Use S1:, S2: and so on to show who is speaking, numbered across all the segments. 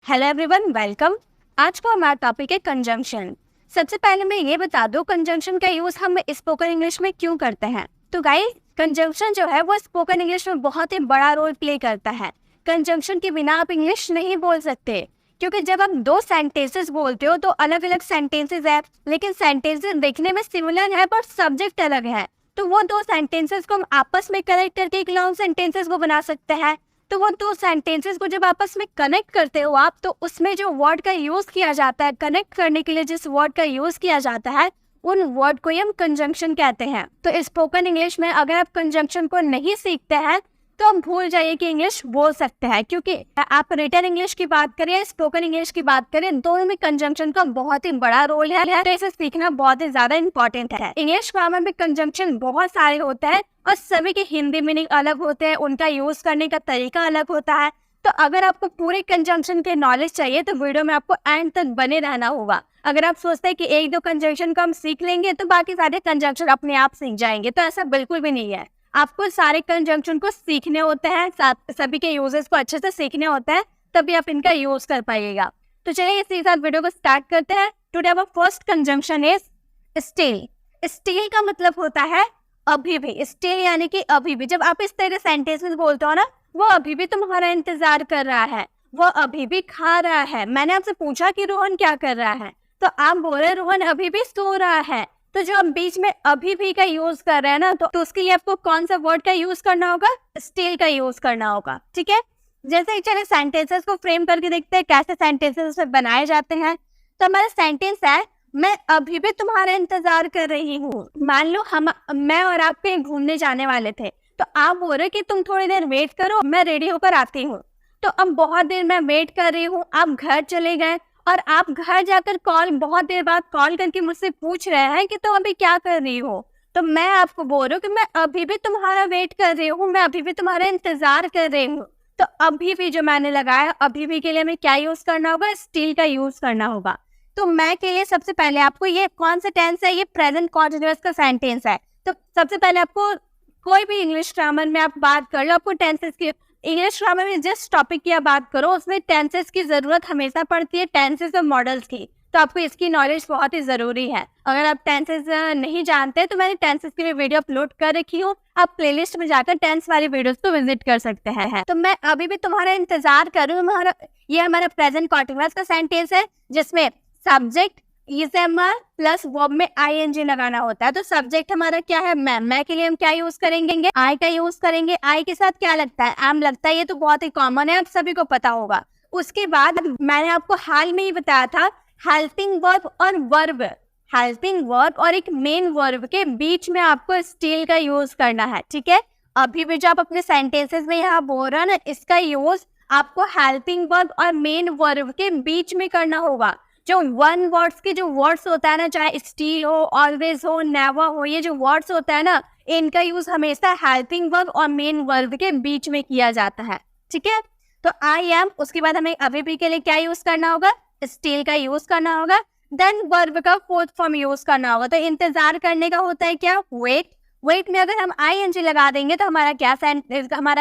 S1: Hello everyone, welcome. आज का हमारा टॉपिक है कंजंक्शन। सबसे पहले मैं ये बता दूं कंजंक्शन का यूज हम स्पोकन इंग्लिश में क्यों करते हैं। तो गाइस, कंजंक्शन जो है वो स्पोकन इंग्लिश में बहुत ही बड़ा रोल प्ले करता है। कंजंक्शन के बिना आप इंग्लिश नहीं बोल सकते, क्योंकि जब आप दो सेंटेंसेस बोलते हो तो अलग अलग सेंटेंसेस है, लेकिन सेंटेंसेस देखने में सिमिलर है पर सब्जेक्ट अलग है। तो वो दो सेंटेंसेस को हम आपस में कनेक्ट करके एक लॉन्ग सेंटेंसेस को बना सकते हैं। तो वो दो सेंटेंसेस को जब आपस में कनेक्ट करते हो आप, तो उसमें जो वर्ड का यूज किया जाता है, कनेक्ट करने के लिए जिस वर्ड का यूज किया जाता है, उन वर्ड को ही हम कंजंक्शन कहते हैं। तो स्पोकन इंग्लिश में अगर आप कंजंक्शन को नहीं सीखते हैं तो हम भूल जाइए कि इंग्लिश बोल सकते हैं, क्योंकि आप रिटन इंग्लिश की बात करें या स्पोकन इंग्लिश की बात करें, दोनों में कंजंक्शन का बहुत ही बड़ा रोल है। तो इसे सीखना बहुत ही ज्यादा इंपॉर्टेंट है। इंग्लिश ग्रामर में कंजंक्शन बहुत सारे होते हैं और सभी के हिंदी मीनिंग अलग होते हैं, उनका यूज करने का तरीका अलग होता है। तो अगर आपको पूरे कंजंक्शन के नॉलेज चाहिए तो वीडियो में आपको एंड तक बने रहना होगा। अगर आप सोचते हैं कि एक दो कंजंक्शन को हम सीख लेंगे तो बाकी सारे कंजंक्शन अपने आप सीख जाएंगे, तो ऐसा बिल्कुल भी नहीं है। आपको सारे कंजंक्शन को सीखने होते हैं, सभी के यूजेस को अच्छे से सीखने होते हैं, तभी आप इनका यूज कर पाइएगा। तो चलिए इसी के साथ वीडियो को स्टार्ट करते हैं। Today our first conjunction is still. Still का मतलब होता है अभी भी। स्टिल यानी कि अभी भी। जब आप इस तरह सेंटेंस में बोलते हो ना, वो अभी भी तुम्हारा इंतजार कर रहा है, वो अभी भी खा रहा है। मैंने आपसे पूछा कि रोहन क्या कर रहा है, तो आप बोल रहे रोहन अभी भी सो रहा है। तो जो हम बीच में अभी भी का यूज कर रहे हैं ना, तो उसके लिए आपको कौन सा वर्ड का यूज करना होगा? स्टिल का यूज करना होगा। ठीक है, जैसे चलिए सेंटेंसेस को फ्रेम करके देखते हैं कैसे सेंटेंसेस बनाए जाते हैं। तो हमारा सेंटेंस है, मैं अभी भी तुम्हारा इंतजार कर रही हूँ। मान लो मैं और आप कहीं घूमने जाने वाले थे, तो आप बोल रहे कि तुम थोड़ी देर वेट करो, मैं रेडी होकर आती हूँ। तो अब बहुत देर मैं वेट कर रही हूँ, आप घर चले गए और आप घर जाकर बहुत देर बाद कॉल करके मुझसे पूछ रहे हैं कि तुम अभी क्या कर रही हो। तो मैं आपको बोल रही हूँ कि मैं अभी भी तुम्हारा वेट कर रही हूँ, मैं अभी भी तुम्हारा इंतजार कर रही हूँ। तो अभी भी जो मैंने लगाया, अभी भी के लिए हमें क्या यूज करना होगा? स्टिल का यूज करना होगा। तो मैं के लिए सबसे पहले आपको ये कौन सा टेंस है? ये प्रेजेंट कॉन्टिन्यूअस का सेंटेंस है। तो सबसे पहले आपको कोई भी इंग्लिश ग्रामर में आप बात कर लो, आपको टेंसेस की, इंग्लिश ग्रामर में जिस टॉपिक की आप बात करो उसमें टेंसेस की जरूरत हमेशा पड़ती है, टेंसेस और मॉडल्स की। तो आपको इसकी नॉलेज बहुत ही जरूरी है। अगर आप टेंसेस नहीं जानते तो मैंने टेंसेस के लिए वीडियो अपलोड कर रखी हूँ, आप प्लेलिस्ट में जाकर टेंस वाली वीडियोस को विजिट कर सकते हैं। तो मैं अभी भी तुम्हारा इंतजार कर रही हूँ, ये हमारा प्रेजेंट कॉन्टिन्यूअस का सेंटेंस है, जिसमें सब्जेक्ट प्लस वर्ब में आईएनजी लगाना होता है। तो सब्जेक्ट हमारा क्या है? मैं के लिए हम क्या यूज करेंगे? आई का यूज करेंगे। आई के साथ क्या लगता है? एम लगता है। ये तो बहुत ही कॉमन है, आप सभी को पता होगा। उसके बाद मैंने आपको हाल में ही बताया था हेल्पिंग वर्ब और वर्ब। हेल्पिंग वर्ब और एक मेन वर्ब के बीच में आपको स्टिल का यूज करना है। ठीक है, अभी भी जो आप अपने सेंटेंसेस में यहाँ बोल रहे हैं ना, इसका यूज आपको हेल्पिंग वर्ब और मेन वर्ब के बीच में करना होगा। जो वन वर्ड्स के जो वर्ड्स होता है ना, चाहे स्टिल हो, ऑलवेज हो, नेवर हो, ये जो वर्ड्स होता है ना, इनका यूज हमेशा हेल्पिंग वर्ब और मेन वर्ब के बीच में किया जाता है। ठीक है, तो आई एम, उसके बाद हमें अभी भी के लिए क्या यूज करना होगा? स्टिल का यूज करना होगा। देन वर्ब का फोर्थ फॉर्म यूज करना होगा। तो इंतजार करने का होता है क्या? वेट। वेट में अगर हम आई लगा देंगे तो हमारा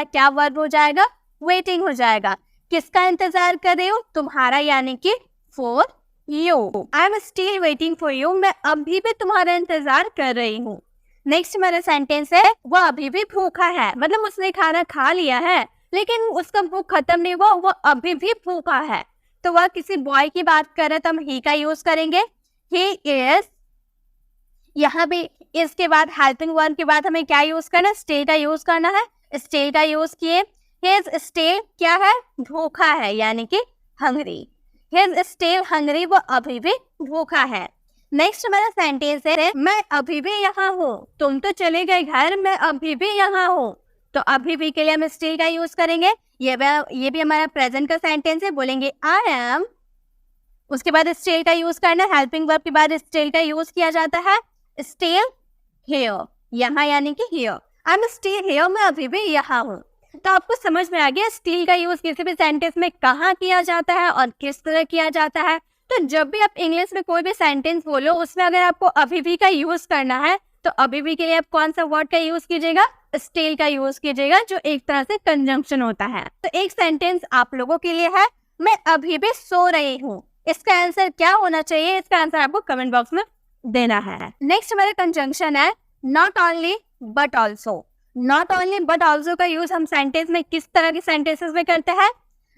S1: क्या वर्ब हो जाएगा? वेटिंग हो जाएगा। किसका इंतजार कर रहे हो? तुम्हारा, यानी कि for you. I am still waiting for you. मैं अभी भी तुम्हारा इंतजार कर रही हूँ। नेक्स्ट हमारा सेंटेंस है, वो अभी भी भूखा है। मतलब उसने खाना खा लिया है लेकिन उसका भूख खत्म नहीं हुआ, वो अभी भी भूखा है। तो वह किसी बॉय की बात कर रहे हैं तो हम ही का यूज करेंगे। He is. यहाँ भी इसके बाद हेल्पिंग वर्ब के बाद हमें क्या यूज करना है? स्टिल का यूज करना है। स्टिल का यूज किए। ही इज स्टिल क्या है? भूखा है, यानी कि hungry. He is still hungry, वो अभी भी भूखा है। नेक्स्ट हमारा सेंटेंस है, मैं अभी भी यहाँ हूँ। तुम तो चले गए घर, मैं अभी भी यहाँ हूँ। तो अभी भी के लिए हम स्टिल का यूज करेंगे। ये भी हमारा प्रेजेंट का सेंटेंस है, बोलेंगे आई एम। उसके बाद स्टिल का यूज करना, हेल्पिंग वर्ब के बाद स्टिल का यूज किया जाता है। स्टिल हियर, यहाँ यानी कि here. I am still here, मैं अभी भी यहाँ हूँ। तो आपको समझ में आ गया स्टिल का यूज किसी भी सेंटेंस में कहाँ किया जाता है और किस तरह किया जाता है। तो जब भी आप इंग्लिश में कोई भी सेंटेंस बोलो, उसमें अगर आपको अभी भी का यूज करना है तो अभी भी के लिए आप कौन सा वर्ड का यूज कीजिएगा? स्टिल का यूज कीजिएगा, जो एक तरह से कंजंक्शन होता है। तो एक सेंटेंस आप लोगों के लिए है, मैं अभी भी सो रही हूँ। इसका आंसर क्या होना चाहिए? इसका आंसर आपको कमेंट बॉक्स में देना है। नेक्स्ट हमारा कंजंक्शन है not only but also. Not only but also का यूज हम सेंटेंस में किस तरह के सेंटेंसेस में करते हैं?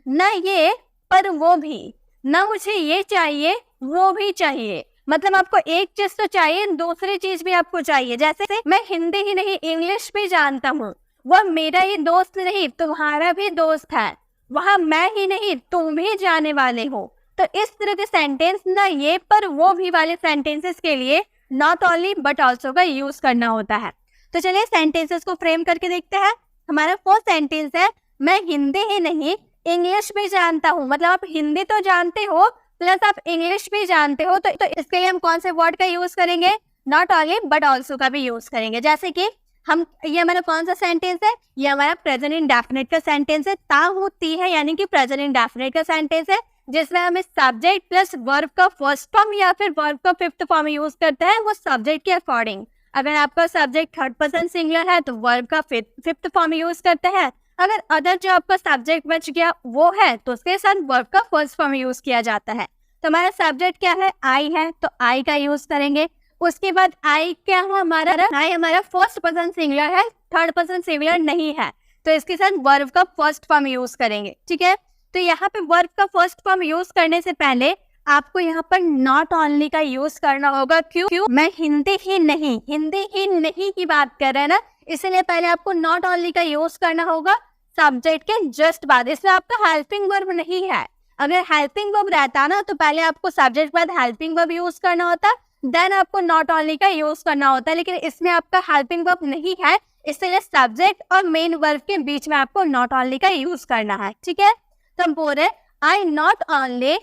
S1: न ये पर वो भी, ना मुझे ये चाहिए वो भी चाहिए। मतलब आपको एक चीज तो चाहिए, दूसरी चीज भी आपको चाहिए। जैसे मैं हिंदी ही नहीं इंग्लिश भी जानता हूँ, वह मेरा ही दोस्त नहीं तुम्हारा भी दोस्त है, वहाँ मैं ही नहीं तुम भी जाने वाले हो। तो इस तरह के सेंटेंस ना ये पर वो भी वाले सेंटेंसेस के लिए नॉट ओनली बट ऑल्सो का यूज करना होता है। तो चलिए सेंटेंसेस को फ्रेम करके देखते हैं। हमारा फर्स्ट सेंटेंस है मैं हिंदी ही नहीं इंग्लिश भी जानता हूँ। मतलब आप हिंदी तो जानते हो प्लस आप इंग्लिश भी जानते हो, तो इसके लिए हम कौन से वर्ड का यूज करेंगे? नॉट ओनली बट ऑल्सो का भी यूज करेंगे। जैसे कि हम, ये हमारा कौन सा सेंटेंस है? ये हमारा प्रेजेंट इंडेफिनिट का सेंटेंस है। ता होती है यानी कि प्रेजेंट इंडेफिनिट का सेंटेंस है, जिसमें हम सब्जेक्ट प्लस वर्ब का फर्स्ट फॉर्म या फिर वर्ब का फिफ्थ फॉर्म यूज करते हैं, वो सब्जेक्ट के अकॉर्डिंग। अगर आपका सब्जेक्ट थर्ड पर्सन सिंगुलर है तो वर्ब का फिफ्थ फॉर्म यूज करते हैं। अगर अदर जो आपका सब्जेक्ट बच गया वो है तो उसके साथ वर्ब का फर्स्ट फॉर्म यूज किया जाता है। तो हमारा सब्जेक्ट क्या है? आई है, तो आई का यूज करेंगे। उसके बाद आई क्या है हमारा? आई हमारा फर्स्ट पर्सन सिंगुलर है, थर्ड पर्सन सिंगुलर नहीं है, तो इसके साथ वर्ब का फर्स्ट फॉर्म यूज करेंगे। ठीक है, तो यहाँ पे वर्ब का फर्स्ट फॉर्म यूज करने से पहले आपको यहाँ पर नॉट ओनली का यूज करना होगा। क्यों? मैं हिंदी ही नहीं की बात कर रहे हैं ना, इसलिए पहले आपको नॉट ओनली का यूज करना होगा सब्जेक्ट के जस्ट बाद। इसमें आपका हेल्पिंग वर्ब नहीं है। अगर हेल्पिंग वर्ब रहता ना तो पहले आपको सब्जेक्ट बाद हेल्पिंग वर्ब यूज करना होता, देन आपको नॉट ओनली का यूज करना होता है। लेकिन इसमें आपका हेल्पिंग वर्ब नहीं है, इसलिए सब्जेक्ट और मेन वर्ब के बीच में आपको नॉट ओनली का यूज करना है। ठीक है, तो हम बोल रहे आई नॉट ओनली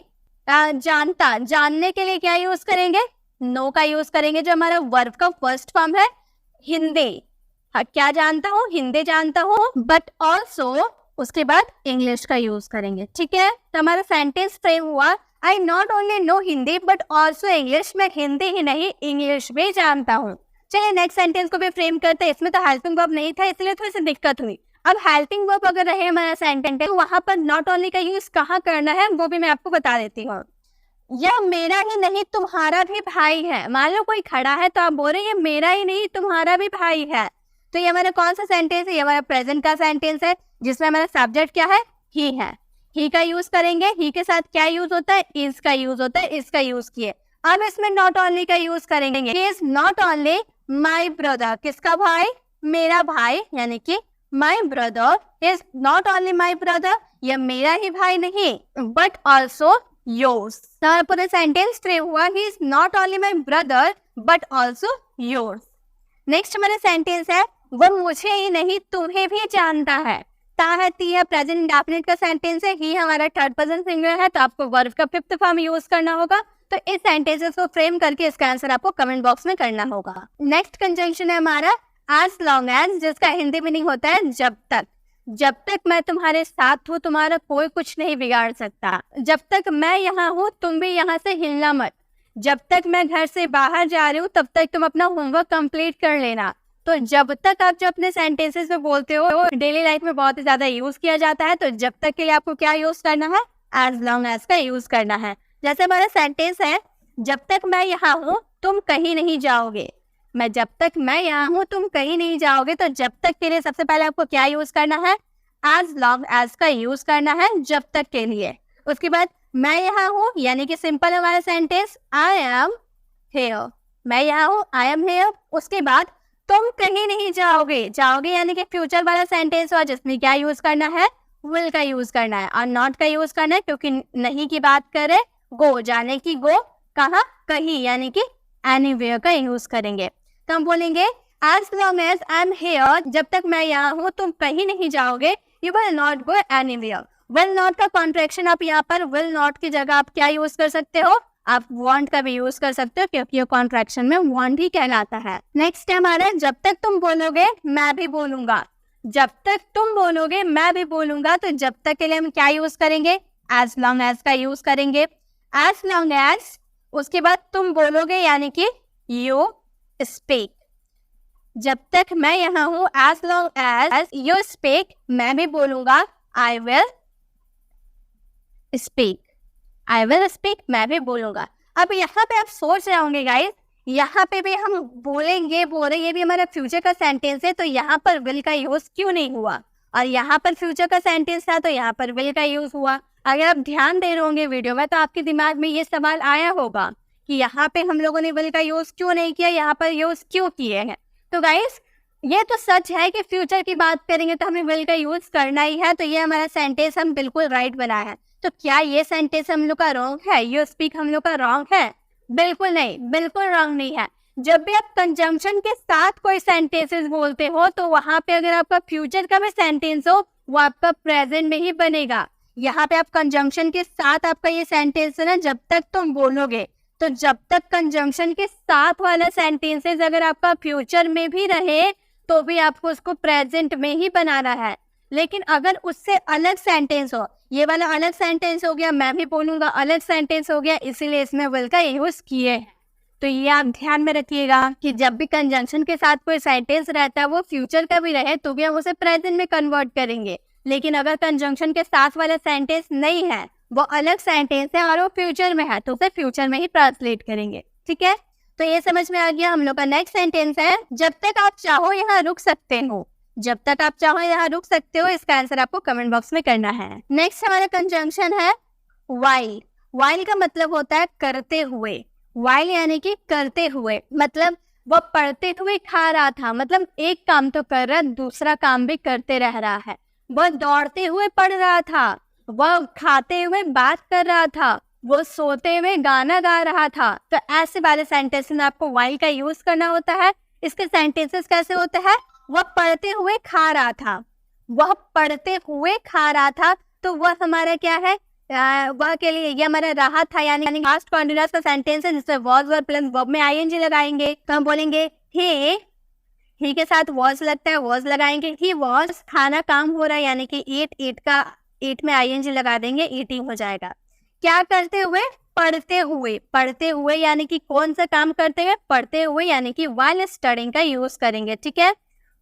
S1: जानता, जानने के लिए क्या यूज करेंगे? नो का यूज करेंगे, जो हमारा वर्ब का फर्स्ट फॉर्म है हिंदी। क्या जानता हूँ? हिंदी जानता हूँ। बट ऑल्सो उसके बाद इंग्लिश का यूज करेंगे। ठीक है, तो हमारा सेंटेंस फ्रेम हुआ I not only know Hindi but also English. मैं हिंदी ही नहीं इंग्लिश भी जानता हूँ। चलिए नेक्स्ट सेंटेंस को भी फ्रेम करते हैं। इसमें तो हेल्पिंग वर्ब नहीं था इसलिए थोड़ी सी दिक्कत हुई। अब हेल्पिंग वर्ब अगर रहे हमारा सेंटेंस तो वहां पर नॉट ओनली का यूज कहाँ करना है वो भी मैं आपको बता देती हूँ। यह मेरा ही नहीं तुम्हारा भी भाई है। मान लो कोई खड़ा है तो आप बोल रहे हैं ये मेरा ही नहीं तुम्हारा भी भाई है। तो ये हमारा कौन सा सेंटेंस है? ये हमारा प्रेजेंट का सेंटेंस है, जिसमें हमारा सब्जेक्ट क्या है? ही है। ही का यूज करेंगे। ही के साथ क्या यूज होता है? इज का यूज होता है। इसका यूज किए। अब इसमें नॉट ओनली का यूज करेंगे। He is not only my brother. किसका भाई? मेरा भाई, यानी कि my brother is not only my brother. ये मेरा ही भाई नहीं बट ऑल्सो योर्स। पूरा सेंटेंस फ्रेम हुआ he is not only my brother but also yours. Next हमारा सेंटेंस है वो मुझे ही नहीं तुम्हें भी जानता है। ता है, ती है, प्रेजेंट इंडेफिनिट का सेंटेंस है। ही हमारा थर्ड पर्सन सिंगुलर है, तो आपको वर्ब का फिफ्थ फॉर्म यूज करना होगा। तो इस सेंटेंसेस को फ्रेम करके इसका आंसर आपको कमेंट बॉक्स में करना होगा। नेक्स्ट कंजंक्शन है हमारा एज लॉन्ग एज, जिसका हिंदी मीनिंग होता है जब तक। जब तक मैं तुम्हारे साथ हूँ तुम्हारा कोई कुछ नहीं बिगाड़ सकता। जब तक मैं यहाँ हूँ तुम भी यहाँ से हिलना मत। जब तक मैं घर से बाहर जा रही हूँ तब तक तुम अपना होमवर्क कंप्लीट कर लेना। तो जब तक आप जो अपने सेंटेंसेस में बोलते हो डेली लाइफ में बहुत ही ज्यादा यूज किया जाता है। तो जब तक के लिए आपको क्या यूज करना है? एज लॉन्ग एज का यूज करना है। जैसे हमारा सेंटेंस है जब तक मैं यहाँ हूँ तुम कहीं नहीं जाओगे। जब तक मैं यहाँ हूँ तुम कहीं नहीं जाओगे, तो जब तक के लिए सबसे पहले आपको क्या यूज करना है? एज लॉन्ग एज का यूज करना है जब तक के लिए। उसके बाद मैं यहाँ हूँ यानी कि सिंपल हमारा सेंटेंस आई एम हेयर। मैं यहाँ हूँ, आई एम हेयर। उसके बाद तुम कहीं नहीं जाओगे। जाओगे यानी कि फ्यूचर वाला सेंटेंस हुआ, जिसमें क्या यूज करना है? विल का यूज करना है और नॉट का यूज करना है, क्योंकि नहीं की बात करें। गो, जाने की गो, कहाँ? कहीं, यानी कि एनीवेयर का यूज करेंगे। तो हम बोलेंगे as long as I am here, जब तक मैं यहाँ हूँ तुम कहीं नहीं जाओगे। You will not go anywhere. Will not का कॉन्ट्रैक्शन आप यहाँ पर विल नॉट की जगह आप क्या यूज कर सकते हो? आप वांट का भी यूज कर सकते हो, क्योंकि ये कॉन्ट्रैक्शन में वांट ही कहलाता है। नेक्स्ट है हमारा जब तक तुम बोलोगे मैं भी बोलूंगा। जब तक तुम बोलोगे मैं भी बोलूंगा, तो जब तक के लिए हम क्या यूज करेंगे? एज लॉन्ग एज का यूज करेंगे। एज लॉन्ग एज, उसके बाद तुम बोलोगे यानी कि यू स्पीक। जब तक मैं यहाँ हूँ as long as you speak, मैं भी बोलूंगा I will speak, I will speak, मैं भी बोलूंगा। अब यहाँ पे आप सोच रहे होंगे गाइस, यहाँ पे भी हम बोलेंगे, बोल रहे, ये भी हमारा फ्यूचर का सेंटेंस है, तो यहाँ पर विल का यूज क्यों नहीं हुआ? और यहाँ पर फ्यूचर का सेंटेंस था तो यहाँ पर विल का यूज हुआ। अगर आप ध्यान दे रहे होंगे वीडियो में तो आपके दिमाग में ये सवाल आया होगा कि यहाँ पे हम लोगों ने विल का यूज क्यों नहीं किया, यहाँ पर यूज क्यों किए हैं। तो गाइस ये तो सच है कि फ्यूचर की बात करेंगे तो हमें विल का यूज करना ही है, तो ये हमारा सेंटेंस हम बिल्कुल राइट बनाया है। तो क्या ये सेंटेंस हम लोग का रॉन्ग है? यू स्पीक हम लोग का रॉन्ग है? बिल्कुल नहीं, बिल्कुल रॉन्ग नहीं है। जब भी आप कंजंक्शन के साथ कोई सेंटेंसेस बोलते हो तो वहां पे अगर आपका फ्यूचर का भी सेंटेंस हो वो आपका प्रेजेंट में ही बनेगा। यहाँ पे आप कंजंक्शन के साथ आपका ये सेंटेंस है ना, जब तक तुम बोलोगे, तो जब तक कंजंक्शन के साथ वाला सेंटेंसेस अगर आपका फ्यूचर में भी रहे तो भी आपको उसको प्रेजेंट में ही बनाना है। लेकिन अगर उससे अलग सेंटेंस हो, ये वाला अलग सेंटेंस हो गया, मैं भी बोलूंगा अलग सेंटेंस हो गया, इसीलिए इसमें विल का यूज किए हैं। तो ये आप ध्यान में रखिएगा कि जब भी कंजंक्शन के साथ कोई सेंटेंस रहता है वो फ्यूचर का भी रहे तो भी हम उसे प्रेजेंट में कन्वर्ट करेंगे। लेकिन अगर कंजंक्शन के साथ वाला सेंटेंस नहीं है, वो अलग सेंटेंस है और वो फ्यूचर में है, तो उसे फ्यूचर में ही ट्रांसलेट करेंगे। ठीक है, तो ये समझ में आ गया। हम लोग का नेक्स्ट सेंटेंस है, जब तक आप चाहो यहाँ रुक सकते हो। जब तक आप चाहो यहाँ रुक सकते हो, इसका आंसर आपको कमेंट बॉक्स में करना है। नेक्स्ट हमारा कंजंक्शन है वाइल। वाइल का मतलब होता है करते हुए। वाइल यानी कि करते हुए, मतलब वो पढ़ते हुए खा रहा था, मतलब एक काम तो कर रहा, दूसरा काम भी करते रह रहा है। वो दौड़ते हुए पढ़ रहा था, वो खाते हुए बात कर रहा था, वो सोते हुए गाना गा रहा था। तो ऐसे वाले सेंटेंस में आपको वाइल का यूज करना होता है। इसके सेंटेंसेस कैसे होते हैं? वह पढ़ते हुए खा रहा था, वह पढ़ते हुए खा रहा था, तो वह हमारा क्या है? वह के लिए ये हमारा रहा था, यानी पास्ट कंटीन्यूअस का सेंटेंस है जिससे वाज वर्ब प्लस वर्ब में आईएनजी लगाएंगे। तो हम बोलेंगे ही के साथ वाज लगता है, वाज लगाएंगे। ही वाज, खाना काम हो रहा है, यानी कि ईट में आईएनजी लगा देंगे, ईटिंग हो जाएगा। क्या करते हुए? पढ़ते हुए। पढ़ते हुए यानी कि कौन सा काम करते हुए? पढ़ते हुए, यानी कि while studying का यूज करेंगे। ठीक है,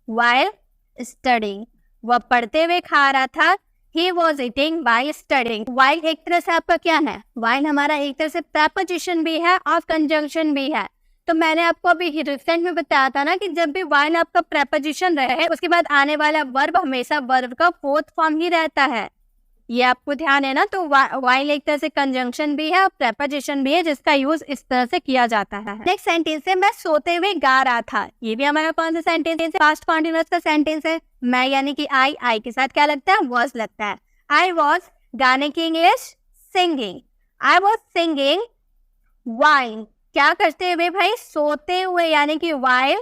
S1: while studying, वह पढ़ते हुए खा रहा था। He was eating while studying। while एक तरह से आपका क्या है? while हमारा एक तरह से preposition भी है और conjunction भी है। तो मैंने आपको अभी रिसेंट में बताया था ना कि जब भी while आपका preposition रहे उसके बाद आने वाला वर्ब हमेशा वर्ब का फोर्थ फॉर्म ही रहता है, ये आपको ध्यान है ना। तो while एक तरह से कंजंक्शन भी है और preposition भी है जिसका यूज इस तरह से किया जाता है। नेक्स्ट सेंटेंस है, मैं सोते हुए गा रहा था। ये भी हमारा कौन सा सेंटेंस है? पास्ट कंटीन्यूअस का सेंटेंस है। मैं यानी कि आई के साथ क्या लगता है? वॉज लगता है। आई वॉज, गाने की English singing. I was singing while, क्या करते हुए भाई? सोते हुए, यानी कि while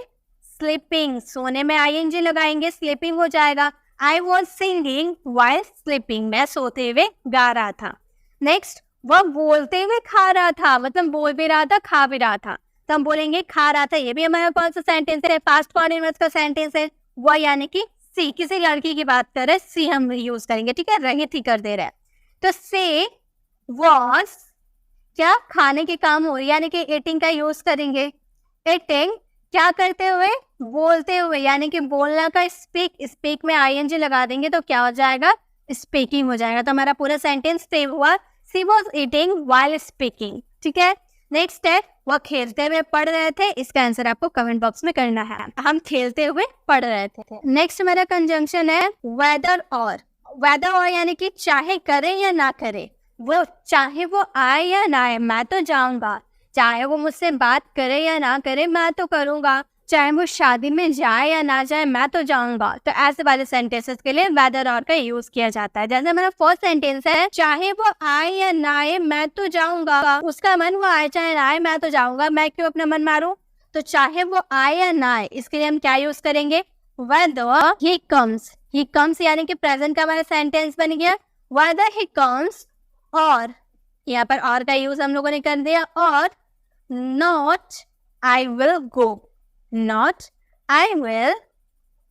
S1: स्लीपिंग, सोने में आईएनजी लगाएंगे, स्लीपिंग हो जाएगा। I was singing while sleeping, मैं सोते हुए गा रहा था। नेक्स्ट, वह बोलते हुए खा रहा था, मतलब बोल भी रहा था, खा भी रहा था, तो हम बोलेंगे खा रहा था। ये भी हमारा कौन सा सेंटेंस है? पास्ट कंटीन्यूअस का सेंटेंस है। वह यानी कि सी, किसी लड़की की बात कर रहे, सी हम यूज करेंगे। ठीक है, रहित ही कर दे रहे हैं। तो से वॉज, क्या खाने के काम हो रही, यानी कि ईटिंग का यूज करेंगे। ईटिंग, क्या करते हुए? बोलते हुए, यानी कि बोलना का स्पीक, स्पीक में आईएनजी लगा देंगे तो क्या हो जाएगा? स्पीकिंग हो जाएगा। तो हमारा पूरा सेंटेंस सेव हुआ, सी वॉज ईटिंग व्हाइल स्पीकिंग। ठीक है, नेक्स्ट है, वह खेलते हुए पढ़ रहे थे। इसका आंसर आपको कमेंट बॉक्स में करना है। हम खेलते हुए पढ़ रहे थे। नेक्स्ट मेरा कंजंक्शन है वेदर और। वेदर और यानी कि चाहे करे या ना करे, वो चाहे वो आए या ना आए, मैं तो जाऊंगा। चाहे वो मुझसे बात करे या ना करे, मैं तो करूंगा। चाहे वो शादी में जाए या ना जाए, मैं तो जाऊंगा। तो ऐसे वाले सेंटेंसेस के लिए वेदर और का यूज किया जाता है। जैसे मेरा फर्स्ट सेंटेंस है, चाहे वो आए या ना आए, मैं तो जाऊंगा। उसका मन वो आए चाहे ना आए, मैं तो जाऊंगा। मैं क्यों अपना मन मारूं? तो चाहे वो आए या ना आए, इसके लिए हम क्या यूज करेंगे? Weather he comes. He comes यानी कि प्रेजेंट का हमारा सेंटेंस बन गया। वेदर ही कम्स, और यहाँ पर और का यूज हम लोगों ने कर दिया। और not I will go, not I will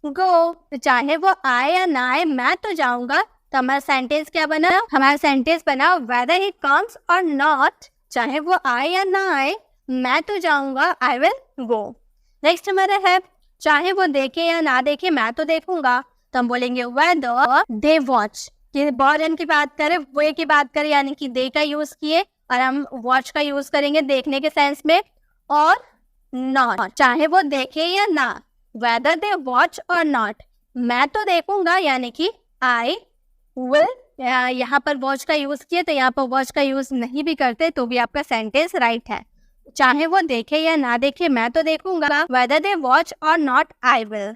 S1: go. तो चाहे वो आए या ना आए, मैं तो जाऊंगा। तो हमारा सेंटेंस क्या बना? हमारा सेंटेंस बना वेदर ही कम्स और नॉट, चाहे वो आए या ना आए, मैं तो जाऊंगा, आई विल गो। नेक्स्ट हमारा है, चाहे वो देखे या ना देखे, मैं तो देखूंगा। तो हम बोलेंगे वेदर दे वॉच। कि बॉर्न की बात करें, वे की बात करें यानी कि दे का यूज किए, और हम वॉच का यूज करेंगे देखने के सेंस में, और नॉट, चाहे वो देखे या ना, वेदर दे वॉच और नॉट। मैं तो देखूंगा यानी कि आई विल, यहाँ पर वॉच का यूज किए तो यहाँ पर वॉच का यूज नहीं भी करते तो भी आपका सेंटेंस राइट है। चाहे वो देखे या ना देखे, मैं तो देखूंगा, वेदर दे वॉच और नॉट आई विल।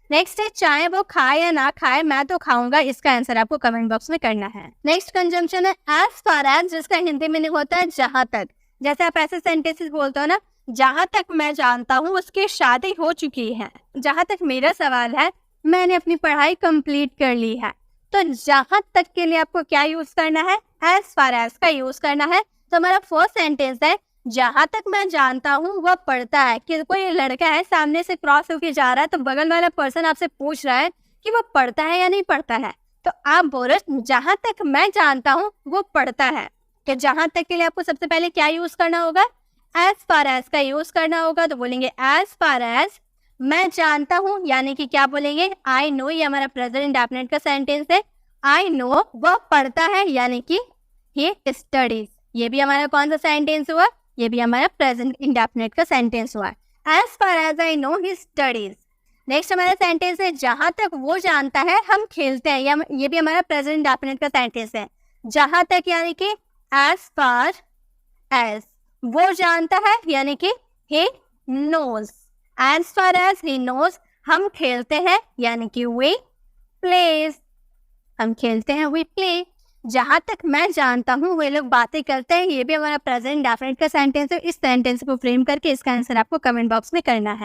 S1: नेक्स्ट है चाहे वो खाए या ना खाए, मैं तो खाऊंगा। इसका आंसर आपको कमेंट बॉक्स में करना है। नेक्स्ट कंजम्पशन है एज फार एज, जिसका हिंदी मीनिंग होता है जहां तक। जैसे आप ऐसे सेंटेंसेस बोलते हो ना, जहां तक मैं जानता हूँ उसकी शादी हो चुकी है। जहां तक मेरा सवाल है, मैंने अपनी पढ़ाई कंप्लीट कर ली है। तो जहां तक के लिए आपको क्या यूज करना है, एज फार एज का यूज करना है। तो हमारा फर्स्ट सेंटेंस है जहां तक मैं जानता हूँ वह पढ़ता है। कि कोई लड़का है सामने से क्रॉस होके जा रहा है, तो बगल वाला पर्सन आपसे पूछ रहा है कि वो पढ़ता है या नहीं पढ़ता है, तो आप बोलो जहां तक मैं जानता हूँ वो पढ़ता है। कि जहां तक के लिए आपको सबसे पहले क्या यूज करना होगा, एज फार एज का यूज करना होगा। तो बोलेंगे एज फार एज मैं जानता हूँ, यानी कि क्या बोलेंगे, आई नो। ये हमारा प्रेजेंट इंडेफिनिट का सेंटेंस है। आई नो वह पढ़ता है, यानी कि ही स्टडीज। ये भी हमारा कौन सा सेंटेंस हुआ, ये भी हमारा प्रेजेंट इंडेफिनिट का सेंटेंस हुआ। As far as I know he studies. Next हमारा सेंटेंस है जहां तक वो जानता है हम खेलते हैं। ये भी हमारा प्रेजेंट इंडेफिनिट का सेंटेंस है। जहां तक यानी कि एज फार एज वो जानता है, यानी कि he knows। as far as he knows हम खेलते हैं, यानी कि we plays। हम खेलते हैं, we play। जहां तक मैं जानता हूँ वे लोग बातें करते हैं। ये भी हमारा प्रेजेंट इंडेफिनिट का सेंटेंस है। इस सेंटेंस को फ्रेम करके इसका आंसर आपको कमेंट बॉक्स में करना है।